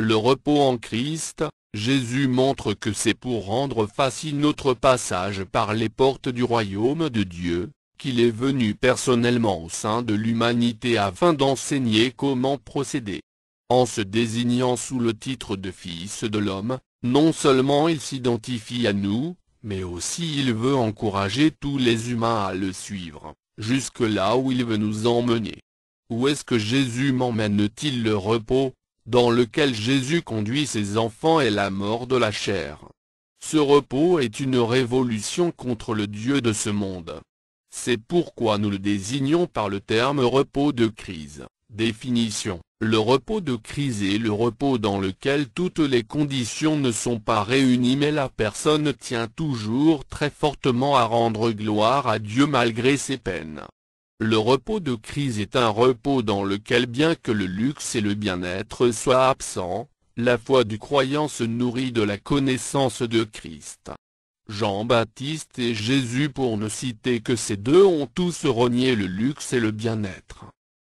Le repos en Christ, Jésus montre que c'est pour rendre facile notre passage par les portes du royaume de Dieu, qu'il est venu personnellement au sein de l'humanité afin d'enseigner comment procéder. En se désignant sous le titre de Fils de l'homme, non seulement il s'identifie à nous, mais aussi il veut encourager tous les humains à le suivre, jusque là où il veut nous emmener. Où est-ce que Jésus m'emmène-t-il? Le repos, dans lequel Jésus conduit ses enfants, est la mort de la chair. Ce repos est une révolution contre le Dieu de ce monde. C'est pourquoi nous le désignons par le terme repos de crise. Définition: le repos de crise est le repos dans lequel toutes les conditions ne sont pas réunies mais la personne tient toujours très fortement à rendre gloire à Dieu malgré ses peines. Le repos de crise est un repos dans lequel, bien que le luxe et le bien-être soient absents, la foi du croyant se nourrit de la connaissance de Christ. Jean-Baptiste et Jésus, pour ne citer que ces deux, ont tous renié le luxe et le bien-être.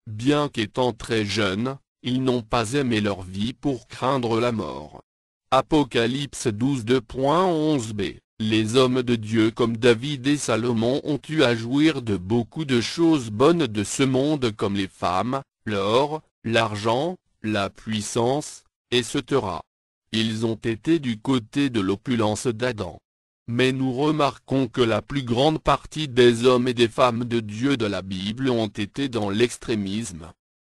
Bien qu'étant très jeunes, ils n'ont pas aimé leur vie pour craindre la mort. Apocalypse 12 2.11b. Les hommes de Dieu comme David et Salomon ont eu à jouir de beaucoup de choses bonnes de ce monde comme les femmes, l'or, l'argent, la puissance, etc. Ils ont été du côté de l'opulence d'Adam. Mais nous remarquons que la plus grande partie des hommes et des femmes de Dieu de la Bible ont été dans l'extrémisme.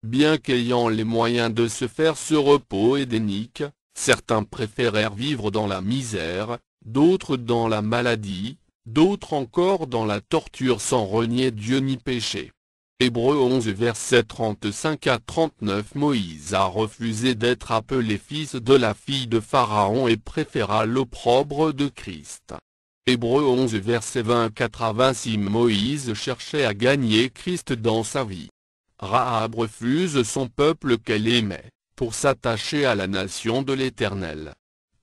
Bien qu'ayant les moyens de se faire ce repos édénique, certains préférèrent vivre dans la misère, d'autres dans la maladie, d'autres encore dans la torture sans renier Dieu ni péché. Hébreux 11 versets 35 à 39. Moïse a refusé d'être appelé fils de la fille de Pharaon et préféra l'opprobre de Christ. Hébreux 11 versets 24 à 26. Moïse cherchait à gagner Christ dans sa vie. Rahab refuse son peuple qu'elle aimait, pour s'attacher à la nation de l'Éternel.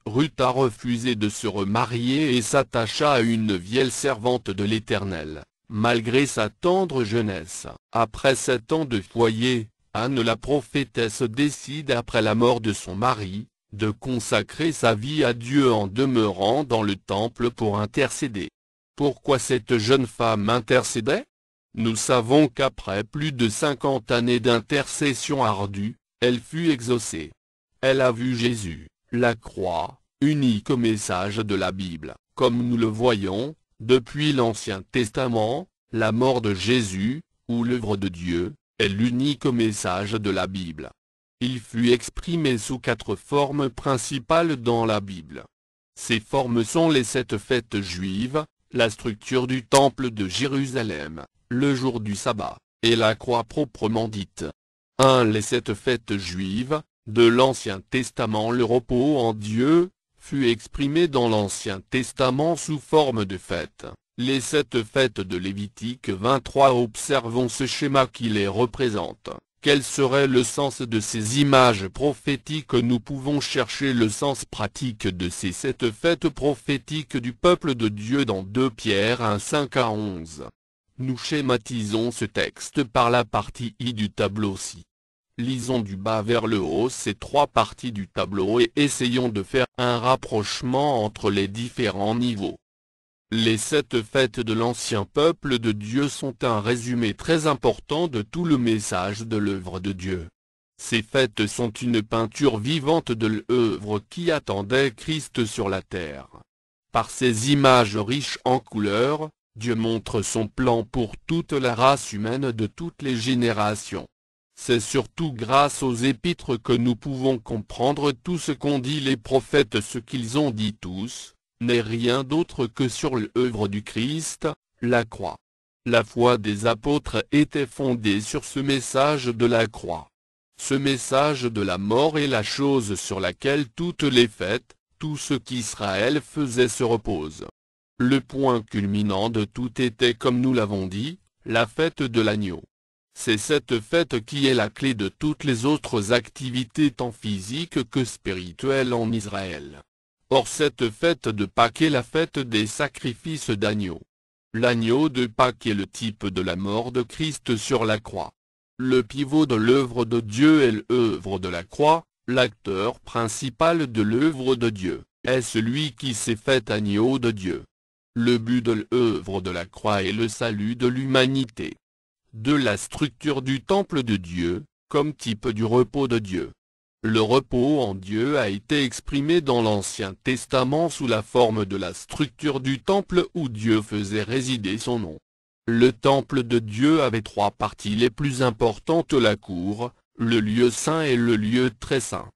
Ruth a refusé de se remarier et s'attacha à une vieille servante de l'Éternel, malgré sa tendre jeunesse. Après 7 ans de foyer, Anne la prophétesse décide, après la mort de son mari, de consacrer sa vie à Dieu en demeurant dans le temple pour intercéder. Pourquoi cette jeune femme intercédait? Nous savons qu'après plus de 50 années d'intercession ardue, elle fut exaucée. Elle a vu Jésus, la croix, unique message de la Bible. Comme nous le voyons, depuis l'Ancien Testament, la mort de Jésus, ou l'œuvre de Dieu, est l'unique message de la Bible. Il fut exprimé sous 4 formes principales dans la Bible. Ces formes sont les 7 fêtes juives, la structure du temple de Jérusalem, le jour du sabbat, et la croix proprement dite. 1. Les 7 fêtes juives, de l'Ancien Testament. Le repos en Dieu, fut exprimé dans l'Ancien Testament sous forme de fêtes. Les 7 fêtes de Lévitique 23. Observons ce schéma qui les représente. Quel serait le sens de ces images prophétiques? Nous pouvons chercher le sens pratique de ces 7 fêtes prophétiques du peuple de Dieu dans 2 Pierre 1 5 à 11. Nous schématisons ce texte par la partie I du tableau-ci. Lisons du bas vers le haut ces 3 parties du tableau et essayons de faire un rapprochement entre les différents niveaux. Les 7 fêtes de l'ancien peuple de Dieu sont un résumé très important de tout le message de l'œuvre de Dieu. Ces fêtes sont une peinture vivante de l'œuvre qui attendait Christ sur la terre. Par ces images riches en couleurs, Dieu montre son plan pour toute la race humaine de toutes les générations. C'est surtout grâce aux épîtres que nous pouvons comprendre tout ce qu'ont dit les prophètes. Ce qu'ils ont dit tous n'est rien d'autre que sur l'œuvre du Christ, la croix. La foi des apôtres était fondée sur ce message de la croix. Ce message de la mort est la chose sur laquelle toutes les fêtes, tout ce qu'Israël faisait se repose. Le point culminant de tout était, comme nous l'avons dit, la fête de l'agneau. C'est cette fête qui est la clé de toutes les autres activités tant physiques que spirituelles en Israël. Or cette fête de Pâques est la fête des sacrifices d'agneaux. L'agneau de Pâques est le type de la mort de Christ sur la croix. Le pivot de l'œuvre de Dieu est l'œuvre de la croix, L'acteur principal de l'œuvre de Dieu est celui qui s'est fait agneau de Dieu. Le but de l'œuvre de la croix est le salut de l'humanité. De la structure du temple de Dieu, comme type du repos de Dieu. Le repos en Dieu a été exprimé dans l'Ancien Testament sous la forme de la structure du temple où Dieu faisait résider son nom. Le temple de Dieu avait trois parties les plus importantes: la cour, le lieu saint et le lieu très saint.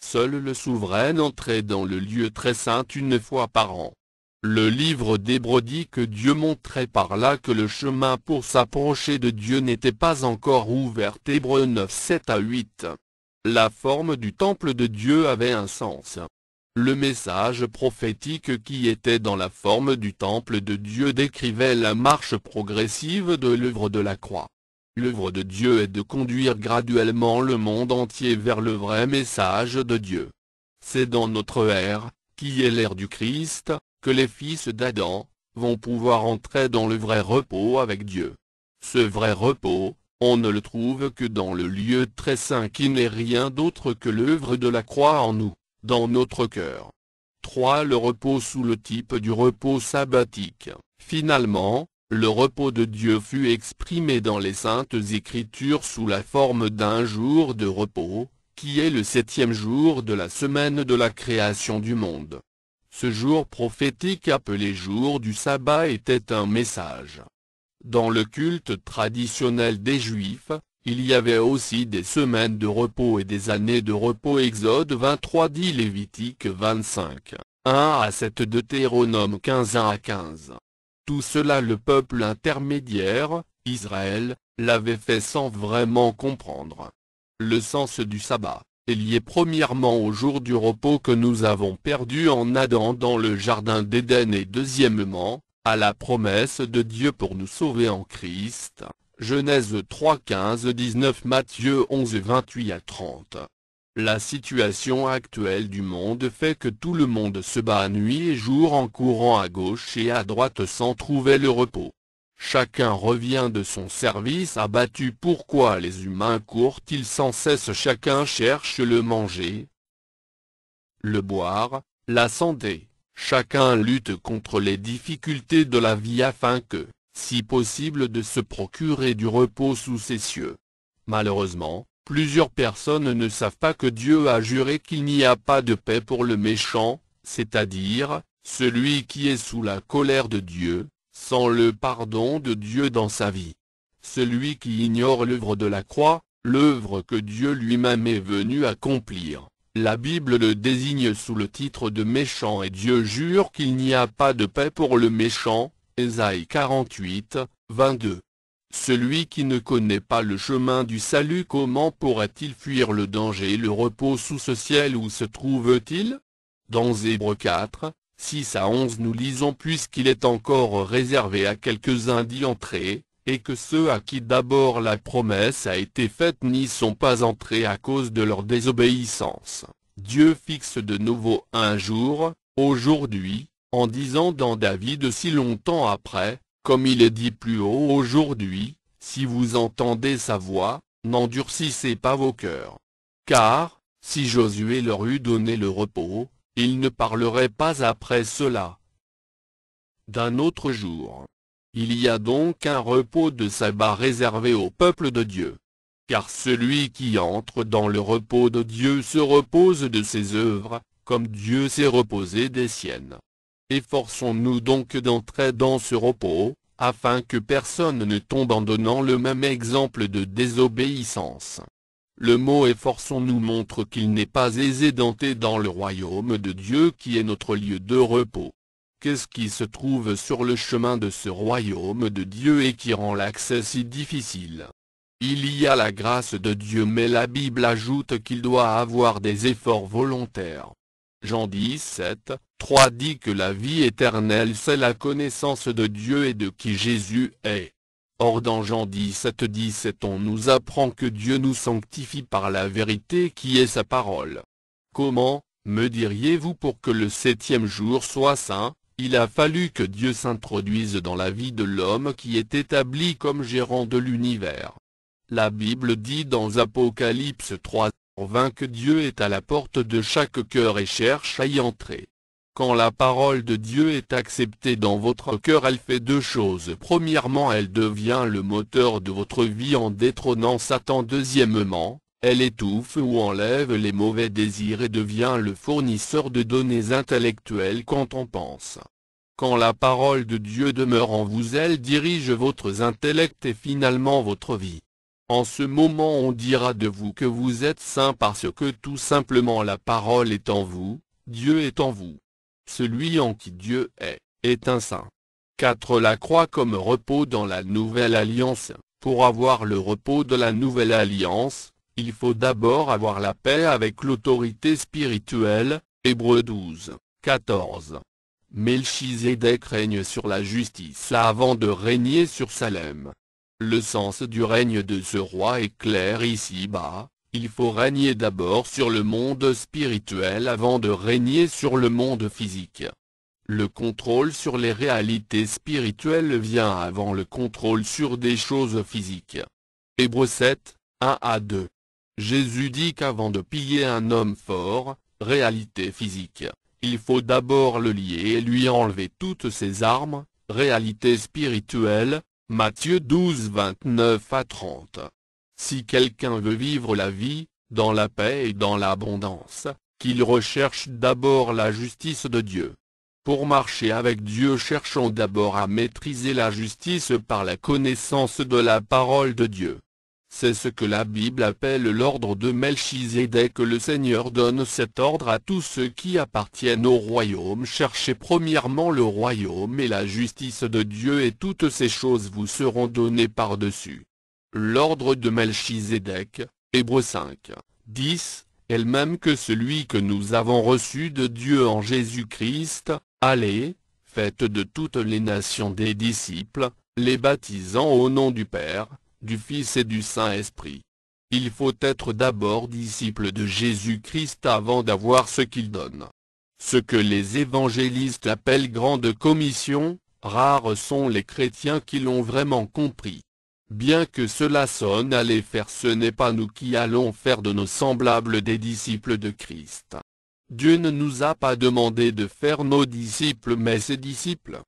Seul le souverain entrait dans le lieu très saint une fois par an. Le livre d'Hébreux dit que Dieu montrait par là que le chemin pour s'approcher de Dieu n'était pas encore ouvert. Hébreux 9, 7 à 8. La forme du temple de Dieu avait un sens. Le message prophétique qui était dans la forme du temple de Dieu décrivait la marche progressive de l'œuvre de la croix. L'œuvre de Dieu est de conduire graduellement le monde entier vers le vrai message de Dieu. C'est dans notre ère, qui est l'ère du Christ, que les fils d'Adam vont pouvoir entrer dans le vrai repos avec Dieu. Ce vrai repos, on ne le trouve que dans le lieu très saint qui n'est rien d'autre que l'œuvre de la croix en nous, dans notre cœur. 3. Le repos sous le type du repos sabbatique. Finalement, le repos de Dieu fut exprimé dans les Saintes Écritures sous la forme d'un jour de repos, qui est le 7e jour de la semaine de la création du monde. Ce jour prophétique appelé jour du sabbat était un message. Dans le culte traditionnel des Juifs, il y avait aussi des semaines de repos et des années de repos. Exode 23 dit Lévitique 25, 1 à 7 Deutéronome 15 1 à 15. Tout cela le peuple intermédiaire, Israël, l'avait fait sans vraiment comprendre. Le sens du sabbat est lié premièrement au jour du repos que nous avons perdu en Adam dans le jardin d'Éden et deuxièmement, à la promesse de Dieu pour nous sauver en Christ. Genèse 3 15 19 Matthieu 11 28 à 30. La situation actuelle du monde fait que tout le monde se bat nuit et jour en courant à gauche et à droite sans trouver le repos. Chacun revient de son service abattu. Pourquoi les humains courent-ils sans cesse? Chacun cherche le manger, le boire, la santé. Chacun lutte contre les difficultés de la vie afin que, si possible, de se procurer du repos sous ses cieux. Malheureusement, plusieurs personnes ne savent pas que Dieu a juré qu'il n'y a pas de paix pour le méchant, c'est-à-dire, celui qui est sous la colère de Dieu, sans le pardon de Dieu dans sa vie. Celui qui ignore l'œuvre de la croix, l'œuvre que Dieu lui-même est venu accomplir. La Bible le désigne sous le titre de méchant et Dieu jure qu'il n'y a pas de paix pour le méchant, Ésaïe 48, 22. Celui qui ne connaît pas le chemin du salut, comment pourrait-il fuir le danger et le repos sous ce ciel? Où se trouve-t-il? Dans Hébreux 4, 6 à 11 nous lisons: puisqu'il est encore réservé à quelques-uns d'y entrer, et que ceux à qui d'abord la promesse a été faite n'y sont pas entrés à cause de leur désobéissance. Dieu fixe de nouveau un jour, aujourd'hui, en disant dans David si longtemps après, comme il est dit plus haut: aujourd'hui, si vous entendez sa voix, n'endurcissez pas vos cœurs. Car, si Josué leur eût donné le repos, ils ne parleraient pas après cela d'un autre jour. Il y a donc un repos de sabbat réservé au peuple de Dieu. Car celui qui entre dans le repos de Dieu se repose de ses œuvres, comme Dieu s'est reposé des siennes. Efforçons-nous donc d'entrer dans ce repos, afin que personne ne tombe en donnant le même exemple de désobéissance. Le mot efforçons-nous montre qu'il n'est pas aisé d'entrer dans le royaume de Dieu qui est notre lieu de repos. Qu'est-ce qui se trouve sur le chemin de ce royaume de Dieu et qui rend l'accès si difficile? Il y a la grâce de Dieu, mais la Bible ajoute qu'il doit avoir des efforts volontaires. Jean 17, 3 dit que la vie éternelle c'est la connaissance de Dieu et de qui Jésus est. Or dans Jean 17, 17 on nous apprend que Dieu nous sanctifie par la vérité qui est sa parole. Comment, me diriez-vous, pour que le 7e jour soit saint? Il a fallu que Dieu s'introduise dans la vie de l'homme qui est établi comme gérant de l'univers. La Bible dit dans Apocalypse 3, vain que Dieu est à la porte de chaque cœur et cherche à y entrer. Quand la parole de Dieu est acceptée dans votre cœur, elle fait deux choses. Premièrement, elle devient le moteur de votre vie en détrônant Satan. Deuxièmement, elle étouffe ou enlève les mauvais désirs et devient le fournisseur de données intellectuelles quand on pense. Quand la parole de Dieu demeure en vous, elle dirige votre intellect et finalement votre vie. En ce moment, on dira de vous que vous êtes saint parce que tout simplement la parole est en vous, Dieu est en vous. Celui en qui Dieu est un saint. 4. La croix comme repos dans la nouvelle alliance. Pour avoir le repos de la nouvelle alliance, il faut d'abord avoir la paix avec l'autorité spirituelle. Hébreux 12, 14. Melchizedek règne sur la justice avant de régner sur Salem. Le sens du règne de ce roi est clair ici-bas. Il faut régner d'abord sur le monde spirituel avant de régner sur le monde physique. Le contrôle sur les réalités spirituelles vient avant le contrôle sur des choses physiques. Hébreux 7, 1 à 2. Jésus dit qu'avant de piller un homme fort, réalité physique, il faut d'abord le lier et lui enlever toutes ses armes, réalité spirituelle, Matthieu 12, 29 à 30. Si quelqu'un veut vivre la vie, dans la paix et dans l'abondance, qu'il recherche d'abord la justice de Dieu. Pour marcher avec Dieu, cherchons d'abord à maîtriser la justice par la connaissance de la parole de Dieu. C'est ce que la Bible appelle l'ordre de Melchizedek. Le Seigneur donne cet ordre à tous ceux qui appartiennent au royaume. Cherchez premièrement le royaume et la justice de Dieu et toutes ces choses vous seront données par-dessus. L'ordre de Melchizedek, Hébreux 5, 10, est le même que celui que nous avons reçu de Dieu en Jésus-Christ. Allez, faites de toutes les nations des disciples, les baptisant au nom du Père, du Fils et du Saint-Esprit. Il faut être d'abord disciple de Jésus-Christ avant d'avoir ce qu'il donne. Ce que les évangélistes appellent grande commission, rares sont les chrétiens qui l'ont vraiment compris. Bien que cela sonne à les faire, ce n'est pas nous qui allons faire de nos semblables des disciples de Christ. Dieu ne nous a pas demandé de faire nos disciples mais ses disciples.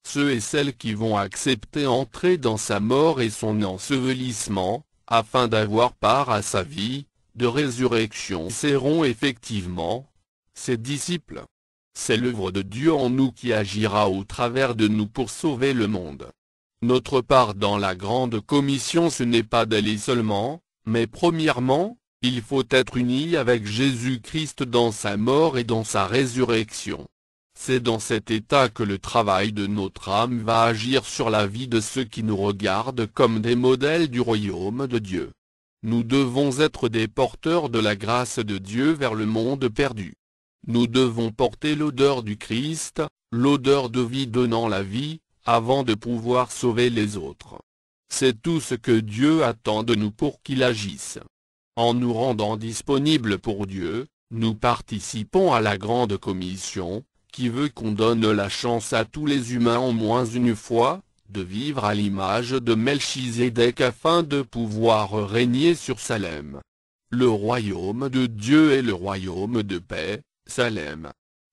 Ceux et celles qui vont accepter entrer dans sa mort et son ensevelissement, afin d'avoir part à sa vie de résurrection, seront effectivement ses disciples. C'est l'œuvre de Dieu en nous qui agira au travers de nous pour sauver le monde. Notre part dans la grande commission, ce n'est pas d'aller seulement, mais premièrement, il faut être uni avec Jésus-Christ dans sa mort et dans sa résurrection. C'est dans cet état que le travail de notre âme va agir sur la vie de ceux qui nous regardent comme des modèles du royaume de Dieu. Nous devons être des porteurs de la grâce de Dieu vers le monde perdu. Nous devons porter l'odeur du Christ, l'odeur de vie donnant la vie, avant de pouvoir sauver les autres. C'est tout ce que Dieu attend de nous pour qu'il agisse. En nous rendant disponibles pour Dieu, nous participons à la grande commission, qui veut qu'on donne la chance à tous les humains au moins une fois, de vivre à l'image de Melchizedek afin de pouvoir régner sur Salem. Le royaume de Dieu est le royaume de paix, Salem.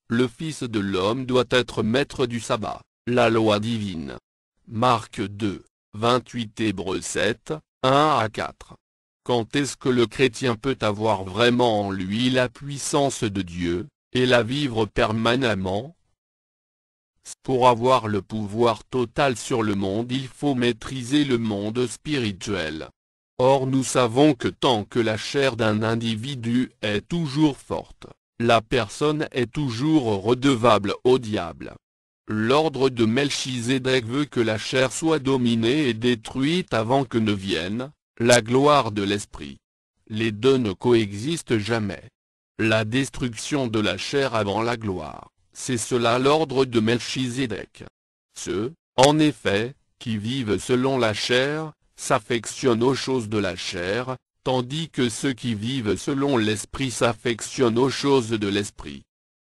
Le Fils de l'homme doit être maître du sabbat, la loi divine. Marc 2, 28 Hébreux 7, 1 à 4. Quand est-ce que le chrétien peut avoir vraiment en lui la puissance de Dieu, et la vivre permanemment? Pour avoir le pouvoir total sur le monde, il faut maîtriser le monde spirituel. Or nous savons que tant que la chair d'un individu est toujours forte, la personne est toujours redevable au diable. L'ordre de Melchizedek veut que la chair soit dominée et détruite avant que ne vienne la gloire de l'esprit. Les deux ne coexistent jamais. La destruction de la chair avant la gloire, c'est cela l'ordre de Melchizedek. Ceux, en effet, qui vivent selon la chair, s'affectionnent aux choses de la chair, tandis que ceux qui vivent selon l'esprit s'affectionnent aux choses de l'esprit.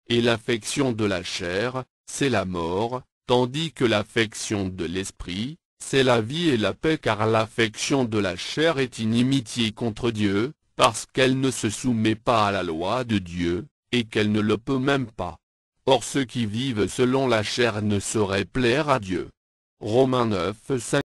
Et l'affection de la chair, c'est la mort, tandis que l'affection de l'esprit, c'est la vie et la paix, car l'affection de la chair est inimitié contre Dieu, parce qu'elle ne se soumet pas à la loi de Dieu, et qu'elle ne le peut même pas. Or ceux qui vivent selon la chair ne sauraient plaire à Dieu. Romains 9, 5.